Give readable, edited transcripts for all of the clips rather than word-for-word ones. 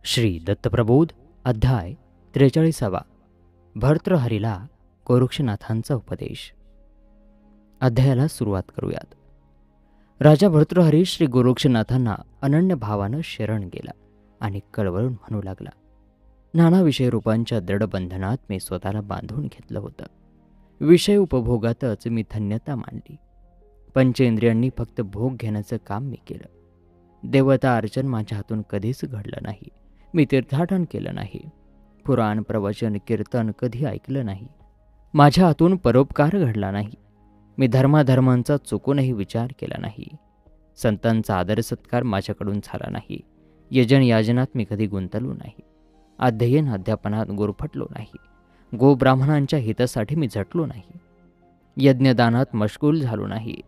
श्री दत्तप्रबोध अध्याय 43. भर्तृहरीला गोरक्षनाथांचा उपदेश. अध्यायाला सुरुवात करूयात. राजा भर्तृहरी श्री गोरक्षनाथांना अनन्य भावानं शरण गेला आणि कळवळून म्हणू लागला, नाना विषय रूपांच्या दृढ बंधनात मी स्वतःला बांधून घेतलं होतं. विषय उपभोगातच मी धन्यता मानली. पंचेंद्रियांनी फक्त भोग घेण्याचं काम मी केलं. देवता अर्चन माझ्या हातून कधीच घडलं नाही. मी तीर्थाटन केलं नाही. पुराण प्रवचन कीर्तन कधी ऐकलं नाही. माझ्या हातून परोपकार घडला नाही. मी धर्माधर्मांचा चुकूनही विचार केला नाही. संतांचा आदर सत्कार माझ्याकडून झाला नाही. यजन याजनात मी कधी गुंतलो नाही. अध्ययन अध्यापनात गुरफटलो नाही. गोब्राह्मणांच्या हितासाठी मी झटलो नाही. यज्ञदानात मशगूल झालो नाही.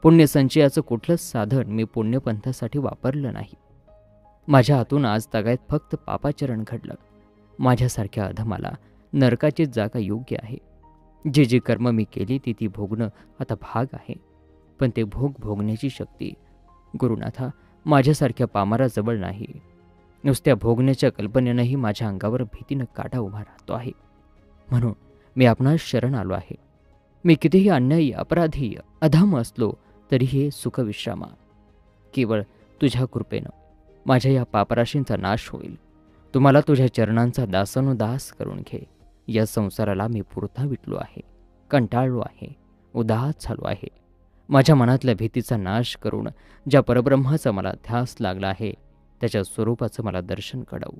पुण्यसंचयाचं कुठलंच साधन मी पुण्यपंथासाठी वापरलं नाही. माझ्या हातून आज तागायत फक्त पापाचरण घडलं. माझ्यासारख्या अधमाला नरकाची जागा योग्य आहे. जी जी कर्म मी केली ती भोगणं आता भाग आहे. पण ते भोग भोगण्याची शक्ती गुरुनाथा माझ्यासारख्या पामाराजवळ नाही. नुसत्या भोगण्याच्या कल्पनेनंही माझ्या अंगावर भीतीनं काटा उभा राहतो आहे. म्हणून मी आपणास शरण आलो आहे. मी कितीही अन्यायी अपराधी अधाम असलो तरी हे सुखविश्रामा केवळ तुझ्या कृपेनं माझ्या या पापराशींचा नाश होईल. तुम्हाला तुझ्या चरणांचा दासानुदास करून घे. या संसाराला मी पुरता विटलो आहे, कंटाळलो आहे, उदास झालो आहे. माझ्या मनातल्या भीतीचा नाश करून ज्या परब्रह्माचा मला ध्यास लागला आहे त्याच्या स्वरूपाचं मला दर्शन घडवू.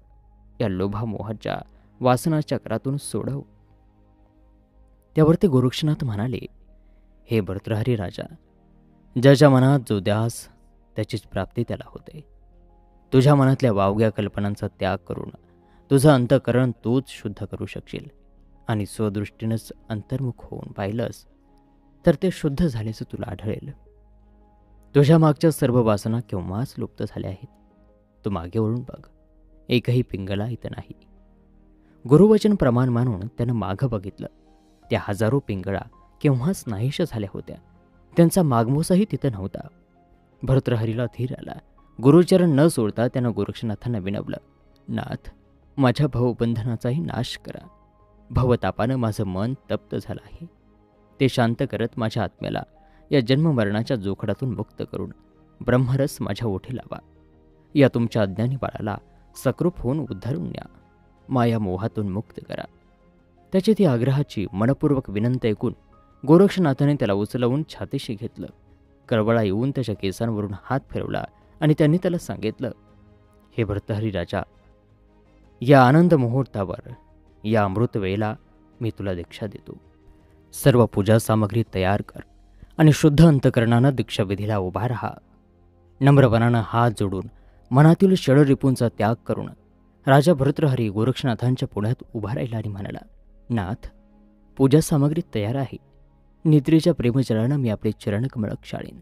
या लोभामोहाच्या वासनाच्या करातून सोडव. त्यावरती गोरक्षनाथ म्हणाले, हे भर्तृहरी राजा, ज्याच्या मनात जो ध्यास त्याचीच प्राप्ती त्याला होते. तुझ्या मनातल्या वावग्या कल्पनांचा त्याग करून तुझं अंतःकरण तूच शुद्ध करू शकशील. आणि स्वदृष्टीनंच अंतर्मुख होऊन पाहिलंस तर ते शुद्ध झाल्याचं तुला आढळेल. तुझ्या मागच्या सर्व वासना केव्हाच लुप्त झाल्या आहेत. तू मागे वळून बघ, एकही पिंगला इथं नाही. गुरुवचन प्रमाण मानून त्यानं मागं बघितलं. त्या हजारो पिंगळा केव्हाच नाहीशा झाल्या होत्या. त्यांचा मागमोसही तिथं नव्हता. भर्तृहरीला धीर आला. गुरुचरण न सोडता त्यानं गोरक्षनाथांना विनवलं, नाथ, माझ्या भवबंधनाचाही नाश करा. भवतापानं माझं मन तप्त झालं आहे. ते शांत करत माझ्या आत्म्याला या जन्ममरणाच्या जोखडातून मुक्त करून ब्रह्मरस माझ्या ओठी लावा. या तुमच्या अज्ञानी बाळाला सकृप होऊन उद्धारून न्या. माया मोहातून मुक्त करा. त्याची ती आग्रहाची मनपूर्वक विनंती ऐकून गोरक्षनाथाने त्याला उचलवून छातीशी घेतलं. कळवळा येऊन त्याच्या केसांवरून हात फिरवला आणि त्यांनी त्याला सांगितलं, हे भर्तृहरी राजा, या आनंद मुहूर्तावर, या अमृत वेळेला मी तुला दीक्षा देतो. सर्व पूजा सामग्री तयार कर आणि शुद्ध अंतकरणानं दीक्षाविधीला उभा राहा. नम्रपणानं हात जोडून मनातील षडरिपूंचा त्याग करून राजा भर्तृहरी गोरक्षनाथांच्या पुढ्यात उभा राहिला आणि म्हणाला, नाथ, पूजा सामग्री तयार आहे. निद्रेच्या प्रेमचरणानं मी आपले चरणकमळ क्षाळीन.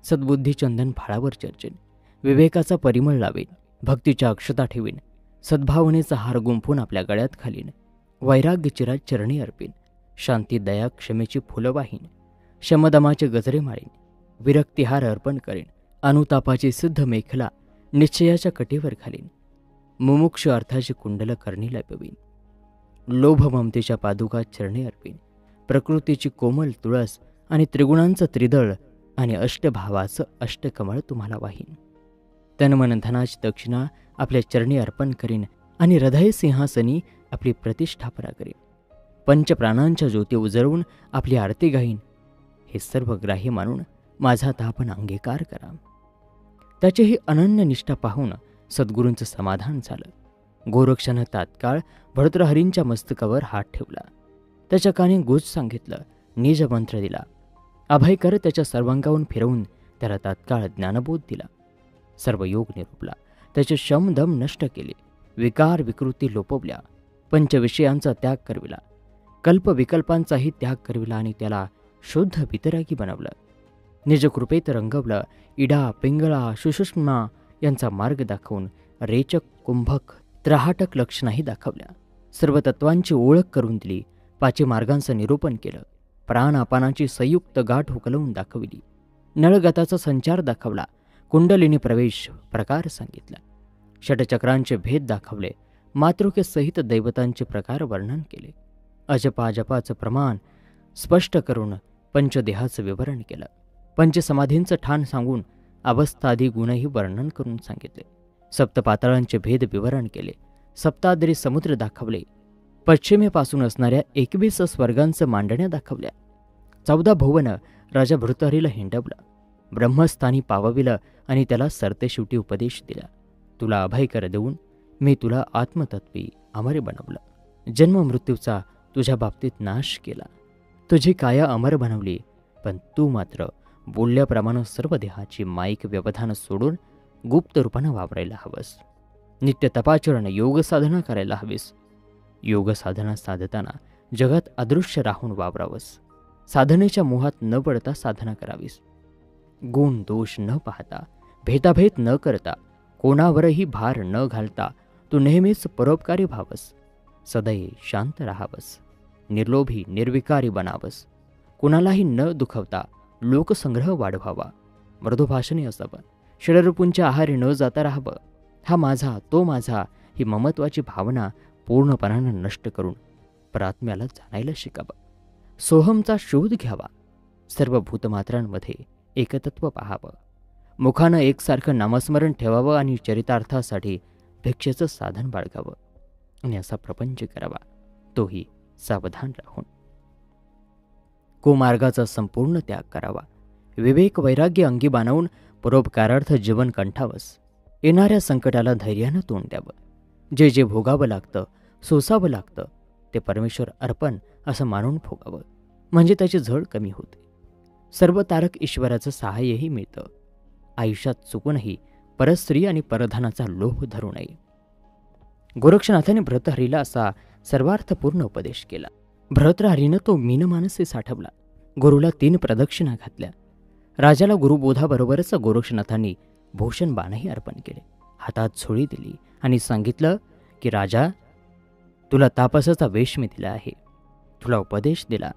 सद्बुद्धी चंदन फाळावर चर्चेन. विवेकाचा परिमळ लावेन. भक्तीच्या अक्षता ठेवीन. सद्भावनेचा हार गुंफून आपल्या गळ्यात घालीन. वैराग्य चिरात चरणी अर्पीन. शांती दया क्षमेची फुलं वाहीन. शमदमाचे गजरे माळीन. विरक्तिहार अर्पण करेन. अनुतापाची सिद्ध मेखला निश्चयाच्या कटेवर घालीन. मुमुक्ष अर्थाची कुंडल करणी लपवीन. लोभ ममतेच्या पादुका चरणी अर्पीन. प्रकृतीची कोमल तुळस आणि त्रिगुणांचं त्रिदळ आणि अष्टभावाचं अष्टकमळ तुम्हाला वाहीन. तनमन धनाची दक्षिणा आपल्या चरणी अर्पण करीन आणि हृदय सिंहासनी आपली प्रतिष्ठापना करीन. पंचप्राणांच्या ज्योती उजळवून आपली आरती गाईन. हे सर्व ग्राह्य मानून माझा आपण अंगीकार करा. त्याची ही अनन्य निष्ठा पाहून सद्गुरूंचं समाधान झालं. गोरक्षानं तात्काळ भर्तृहरींच्या मस्तकावर हात ठेवला. त्याच्या कानी गुज सांगितलं. निज मंत्र दिला. अभयकर त्याच्या सर्वांगावून फिरवून त्याला तात्काळ ज्ञानबोध दिला. सर्व योग निरूपला. त्याचे शमदम नष्ट केले. विकार विकृती लोपवल्या. पंचविषयांचा त्याग करविला. कल्पविकल्पांचाही त्याग करविला आणि त्याला शुद्ध वितरागी बनवलं. निजकृपेत रंगवलं. इडा पिंगळा सुषुष्मा यांचा मार्ग दाखवून रेचक कुंभक त्राहटक लक्षणाही दाखवल्या. सर्व तत्वांची ओळख करून दिली. पाची मार्गांचं निरूपण केलं. प्राणापानाची संयुक्त गाठ उकलवून दाखविली. नळगताचा संचार दाखवला. कुंडलिनी प्रवेश प्रकार सांगितला. षटचक्रांचे भेद दाखवले, मातृकेसहित दैवतांचे प्रकार वर्णन केले, अजपाजपाचं प्रमाण स्पष्ट करून पंचदेहाचं विवरण केलं, पंचसमाधींचं ठाण सांगून अवस्थादी गुणही वर्णन करून सांगितले, सप्तपातळांचे भेद विवरण केले, सप्ताद्री समुद्र दाखवले, पश्चिमेपासून असणाऱ्या 21 स्वर्गांचं मांडण्या दाखवल्या, 14 भुवन राजा भृतहरीला हिंडवलं, ब्रह्मस्थानी पावविलं आणि त्याला सरतेशेवटी उपदेश दिला. तुला अभयकर देऊन मी तुला आत्मतत्वी अमर बनवलं, जन्ममृत्यूचा तुझ्या बाबतीत नाश केला, तुझी काया अमर बनवली, पण तू मात्र बोलल्याप्रमाणे सर्व देहाची माईक व्यवधान सोडून गुप्त रूपानं वापरायला हवंस. नित्य तपाचरण योग साधना करायला हवीस. योग साधना साधताना जगात अदृश्य राहून वावरावंस. साधनेच्या मोहात न पडता साधना करावीस. गुण दोष न पाहता, भेदाभेद न करता, कोणावरही भार न घालता तू नेहमीच परोपकारी व्हावस. सदैव शांत राहावस. निर्लोभी निर्विकारी बनावस. कुणालाही न दुखवता लोकसंग्रह वाढवावा. मृदुभाषणी असावं. षडरूपूंच्या आहारी न जाता राहावं. हा माझा तो माझा ही ममत्वाची भावना पूर्णपणानं नष्ट करून परात्म्याला जाणायला शिकावं. सोहमचा शोध घ्यावा. सर्व भूतमात्रांमध्ये एकतत्व पाहावं. मुखानं एकसारखं नामस्मरण ठेवावं आणि चरितार्थासाठी भिक्षेचं साधन बाळगावं आणि असा प्रपंच करावा, तोही सावधान राहून. कुमार्गाचा संपूर्ण त्याग करावा. विवेक वैराग्य अंगी बाणवून परोपकारार्थ जीवन कंठावस. येणाऱ्या संकटाला धैर्यानं तोंड द्यावं. जे जे भोगावं लागतं, सोसावं लागतं, ते परमेश्वर अर्पण असं मानून भोगावं, म्हणजे त्याची झळ कमी होते. सर्व तारक ईश्वराचं सहाय्यही मिळतं. आयुष्यात चुकूनही परस्त्री आणि परधनाचा लोभ धरू नये. गोरक्षनाथाने भर्तहरीला असा सर्वार्थपूर्ण उपदेश केला. भर्तहरीनं तो मीनमानसे साठवला. गुरुला 3 प्रदक्षिणा घातल्या. राजाला गुरुबोधाबरोबरच गोरक्षनाथांनी भूषण बाणही अर्पण केले. हातात झोळी दिली आणि सांगितलं की राजा, तुला तापसाचा वेश मी दिला आहे. तुला उपदेश दिला,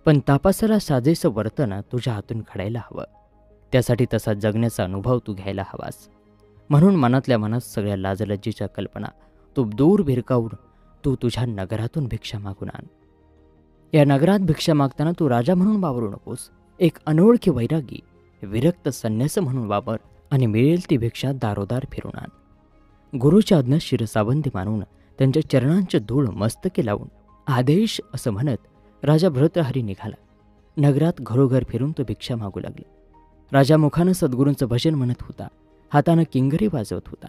पण तापसाला साजेसं वर्तन तुझ्या हातून घडायला हवं. त्यासाठी तसा जगण्याचा अनुभव तू घ्यायला हवास. म्हणून मनातल्या मनात सगळ्या लाजलज्जीच्या कल्पना तू दूर भिरकावून तू तुझ्या नगरातून भिक्षा मागून आण. या नगरात भिक्षा मागताना तू राजा म्हणून वावरू नकोस. एक अनोळखी वैरागी विरक्त संन्यास म्हणून वावर आणि मिळेल ती भिक्षा दारोदार फिरून आण. गुरुच्या आज्ञा शिरसावंदी मानून त्यांच्या चरणांचे धूळ मस्तकी लावून आदेश असं म्हणत राजा भर्तहरी निघाला. नगरात घरोघर फिरून तो भिक्षा मागू लागला. राजा मुखानं सद्गुरूंचं भजन म्हणत होता, हातानं किंगरी वाजवत होता.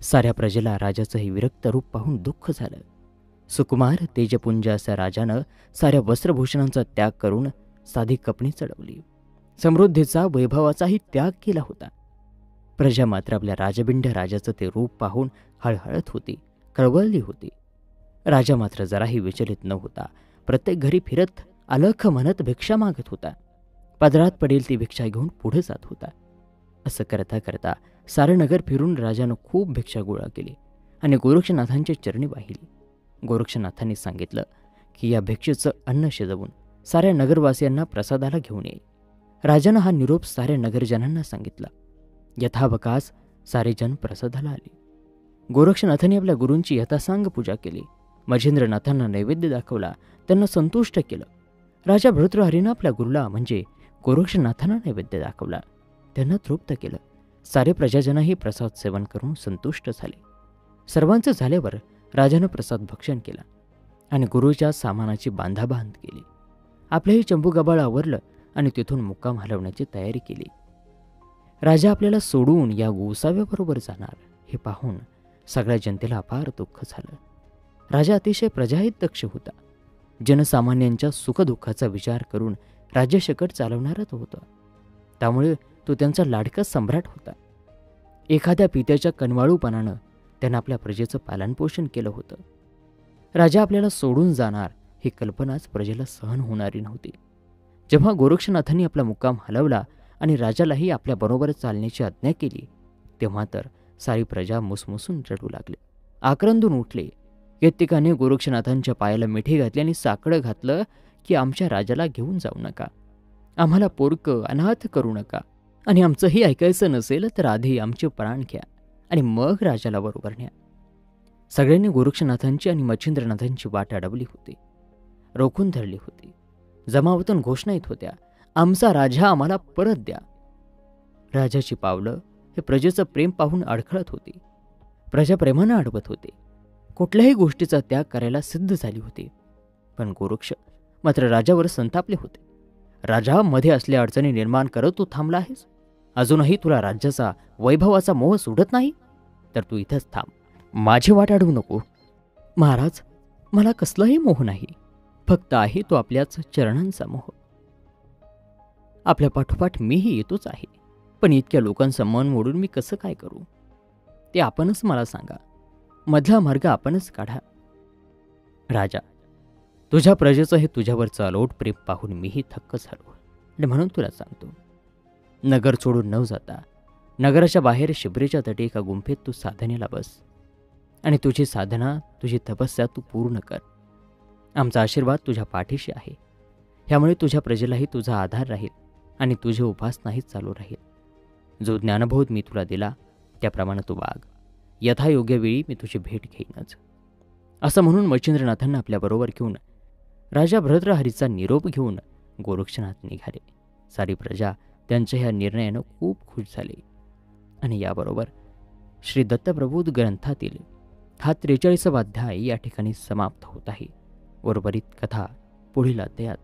साऱ्या प्रजेला राजाचं हे विरक्त रूप पाहून दुःख झालं. सुकुमार तेजपुंज असा राजानं साऱ्या वस्त्रभूषणांचा त्याग करून साधी कपणी चढवली. समृद्धीचा वैभवाचाही त्याग केला होता. प्रजा मात्र आपल्या राजबिंड्या राजाचं ते रूप पाहून हळहळत होती, कळवळली होती. राजा मात्र जराही विचलित न होता प्रत्येक घरी फिरत अलख म्हणत भिक्षा मागत होता. पदरात पडेल ती भिक्षा घेऊन पुढे जात होता. असं करता करता सारं नगर फिरून राजानं खूप भिक्षा गोळा केली आणि गोरक्षनाथांच्या चरणी वाहिली. गोरक्षनाथांनी सांगितलं की या भिक्षेचं अन्न शिजवून साऱ्या नगरवासियांना प्रसादाला घेऊन ये. राजानं हा निरोप साऱ्या नगरजनांना सांगितला. यथावकाश सारे जन प्रसादाला आले. गोरक्षनाथांनी आपल्या गुरूंची यथासांग पूजा केली. महेंद्रनाथांना नैवेद्य दाखवला, त्यांना संतुष्ट केलं. राजा भर्तृहरीनं आपल्या गुरुला म्हणजे गोरक्षनाथांना नैवेद्य दाखवला, त्यांना तृप्त केलं. सारे प्रजाजनही प्रसाद सेवन करून संतुष्ट झाले. सर्वांचं झाल्यावर राजानं प्रसाद भक्षण केला आणि गुरुच्या सामानाची बांधाबांध केली. आपलंही चंबूगबाळ आवरलं आणि तिथून मुक्काम हलवण्याची तयारी केली. राजा आपल्याला सोडून या गोसाव्याबरोबर जाणार हे पाहून सगळ्या जनतेला अपार दुःख झालं. राजा अतिशय प्रजाहितदक्ष होता. जनसामान्यांच्या सुखदुःखाचा विचार करून राज्यशकट चालवणारा तो होता. त्यामुळे तो त्यांचा लाडका सम्राट होता. एखाद्या पित्याच्या कनवाळूपणानं त्यानं आपल्या प्रजेचं पालनपोषण केलं होतं. राजा आपल्याला सोडून जाणार ही कल्पनाच प्रजेला सहन होणारी नव्हती. जेव्हा गोरक्षनाथांनी आपला मुक्काम हलवला आणि राजालाही आपल्याबरोबर चालण्याची आज्ञा केली, तेव्हा तर सारी प्रजा मुसमुसून रडू लागले, आक्रंदून उठले. कित्येकाने गोरक्षनाथांच्या पायाला मिठी घातली आणि साकडं घातलं की आमच्या राजाला घेऊन जाऊ नका, आम्हाला पोरकं अनाथ करू नका, आणि आमचंही ऐकायचं नसेल तर आधी आमचे प्राण घ्या आणि मग राजाला बरोबर न्या. सगळ्यांनी गोरक्षनाथांची आणि मच्छिंद्रनाथांची वाट अडवली होती, रोखून धरली होती. जमावातून घोषणा येत होत्या, आमचा राजा आम्हाला परत द्या. राजाची पावलं हे प्रजेचं प्रेम पाहून अडखळत होती. प्रजा प्रेमानं अडवत होते. कुठल्याही गोष्टीचा त्याग करायला सिद्ध झाली होती. पण गोरक्ष मात्र राजावर संतापले होते. राजा मध्ये असल्या अडचणी निर्माण करत तू थांबला आहेस. अजूनही तुला राज्याचा वैभवाचा मोह सोडत नाही तर तू इथंच थांब, माझी वाट अडवू नको. महाराज, मला कसलाही मोह नाही, फक्त आहे तो आपल्याच चरणांचा मोह. आपल्या पाठोपाठ मीही येतोच आहे, पण इतक्या लोकांचं मन मोडून मी कसं काय करू ते आपणच मला सांगा. मधला मार्ग आपणच काढा. राजा, तुझ्या प्रजेचं हे तुझ्यावरचं अलोट प्रेम पाहून मीही थक्क झालो आणि म्हणून तुला सांगतो, नगर सोडून न जाता नगराच्या बाहेर शिबरेच्या तटी एका गुंफेत तू साधनेला बस आणि तुझी साधना, तुझी तपस्या तू पूर्ण कर. आमचा आशीर्वाद तुझ्या पाठीशी आहे. ह्यामुळे तुझ्या प्रजेलाही तुझा आधार राहील आणि तुझी उपासनाही चालू राहील. जो ज्ञानबोध मी तुला दिला त्याप्रमाणे तू वाग. यथायोग्य वेळी मी तुझी भेट घेईनच. असं म्हणून मच्छिंद्रनाथांना आपल्याबरोबर घेऊन राजा भर्तृहरीचा निरोप घेऊन गोरक्षनाथ निघाले. सारी प्रजा त्यांच्या ह्या निर्णयानं खूप खुश झाली. आणि याबरोबर श्री दत्तप्रबोध ग्रंथातील हा 43वा अध्याय या ठिकाणी समाप्त होत आहे. उर्वरित कथा पुढील अध्यायात.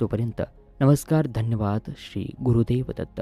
तोपर्यंत नमस्कार, धन्यवाद. श्री गुरुदेव दत्त.